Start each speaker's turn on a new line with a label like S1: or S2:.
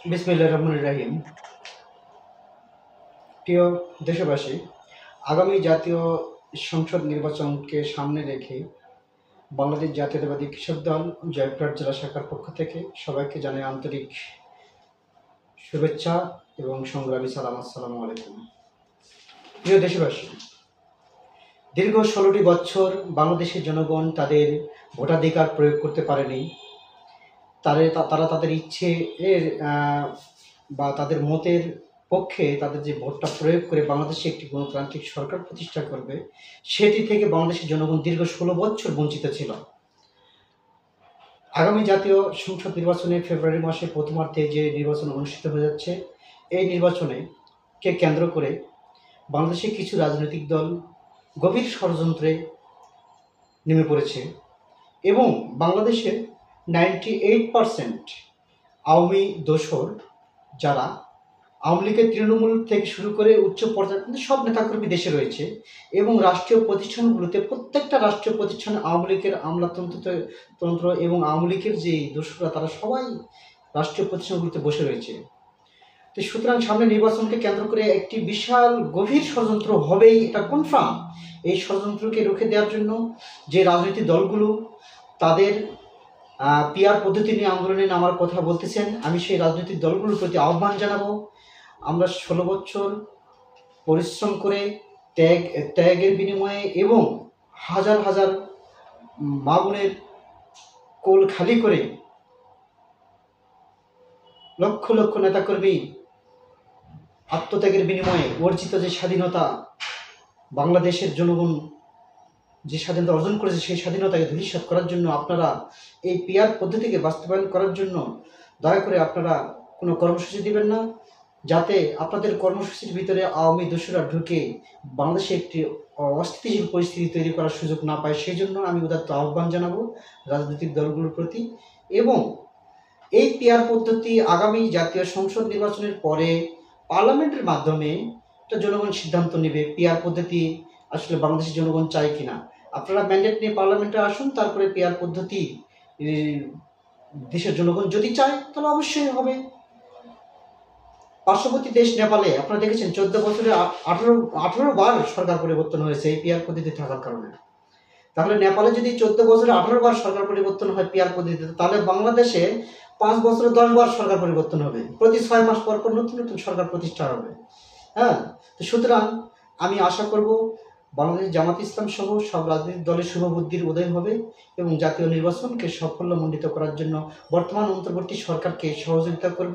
S1: বিসমিল্লাহির রহমানির রহিম। প্রিয় দেশবাসী, আগামী জাতীয় সংসদ নির্বাচনকে সামনে রেখে বাংলাদেশ জাতীয়তাবাদী কৃষক দল জয়পুরহাট জেলা শাখার পক্ষ থেকে সবাইকে জানাই আন্তরিক শুভেচ্ছা এবং সংগ্রামী সালাম। আসসালামু আলাইকুম। প্রিয় দেশবাসী, দীর্ঘ 16টি বছর বাংলাদেশের জনগণ তাদের ভোটাধিকার প্রয়োগ করতে পারেনি। তারা তাদের ইচ্ছে এর বা তাদের মতের পক্ষে তাদের যে ভোটটা প্রয়োগ করে বাংলাদেশে একটি গণতান্ত্রিক সরকার প্রতিষ্ঠা করবে, সেটি থেকে বাংলাদেশের জনগণ দীর্ঘ 16 বছর বঞ্চিত ছিল। আগামী জাতীয় সংসদ নির্বাচনে ফেব্রুয়ারি মাসে প্রথমার্ধে যে নির্বাচন অনুষ্ঠিত হয়ে যাচ্ছে, এই নির্বাচনে কে কেন্দ্র করে বাংলাদেশে কিছু রাজনৈতিক দল গভীর ষড়যন্ত্রে নেমে পড়েছে এবং বাংলাদেশের 98% আওয়ামী দোসর, যারা আওয়ামী লীগের তৃণমূল থেকে শুরু করে উচ্চ পর্যায়ে কিন্তু সব নেতাকর্মী দেশে রয়েছে এবং রাষ্ট্রীয় প্রতিষ্ঠানগুলোতে প্রত্যেকটা রাষ্ট্রীয় প্রতিষ্ঠানে আওয়ামী লীগের আমলাতন্ত্র এবং আওয়ামী লীগের যে দোসররা তারা সবাই রাষ্ট্রীয় প্রতিষ্ঠানগুলোতে বসে রয়েছে। তো সুতরাং সামনে নির্বাচনকে কেন্দ্র করে একটি বিশাল গভীর ষড়যন্ত্র হবেই, এটা কনফার্ম। এই ষড়যন্ত্রকে রুখে দেওয়ার জন্য যে রাজনৈতিক দলগুলো তাদের পিআর পদ্ধতি নিয়ে আন্দোলনে নামার কথা বলতেছেন, আমি সেই রাজনৈতিক দলগুলোর প্রতি আহ্বান জানাবো। আমরা 16 বছর পরিশ্রম করে ত্যাগের বিনিময়ে এবং হাজার হাজার মা বোনের কোল খালি করে লক্ষ লক্ষ নেতাকর্মী আত্মত্যাগের বিনিময়ে অর্জিত যে স্বাধীনতা, বাংলাদেশের জনগণ যে স্বাধীনতা অর্জন করেছে, সেই স্বাধীনতাকে ধূলিসাৎ করার জন্য আপনারা এই পিআর পদ্ধতিকে বাস্তবায়ন করার জন্য দয়া করে আপনারা কোনো কর্মসূচি দিবেন না, যাতে আপনাদের কর্মসূচির ভিতরে আওয়ামী দোসররা ঢুকে বাংলাদেশে একটি অস্থিতিশীল পরিস্থিতি তৈরি করার সুযোগ না পায়। সেই জন্য আমি উদাত্ত আহ্বান জানাবো রাজনৈতিক দলগুলোর প্রতি। এবং এই পিআর পদ্ধতি আগামী জাতীয় সংসদ নির্বাচনের পরে পার্লামেন্টের মাধ্যমে একটা জনগণ সিদ্ধান্ত নেবে পিআর পদ্ধতি আসলে বাংলাদেশের জনগণ চায় কিনা। আপনারা ম্যান্ডেট নিয়ে পার্লামেন্টে আসুন, তারপরে পিআর পদ্ধতি দেশের জনগণ যদি চায় তাহলে অবশ্যই হবে। পার্শ্ববর্তী দেশ নেপালে আপনারা দেখেছেন 14 বছরে 18 বার সরকার পরিবর্তন হয়েছে এই পিআর পদ্ধতি থাকার কারণে। তাহলে নেপালে যদি 14 বছরে 18 বার সরকার পরিবর্তন হয় পিআর পদ্ধতিতে, তাহলে বাংলাদেশে 5 বছরে 10 বার সরকার পরিবর্তন হবে, প্রতি 6 মাস পর পর নতুন নতুন সরকার প্রতিষ্ঠা হবে। হ্যাঁ, তো সুতরাং আমি আশা করব বাংলাদেশ জামাত ইসলাম সহ সব রাজনৈতিক দলের শুভবুদ্ধির উদয় হবে এবং জাতীয় নির্বাচনকে সাফল্যমণ্ডিত করার জন্য বর্তমান অন্তর্বর্তী সরকারকে সহযোগিতা করবে।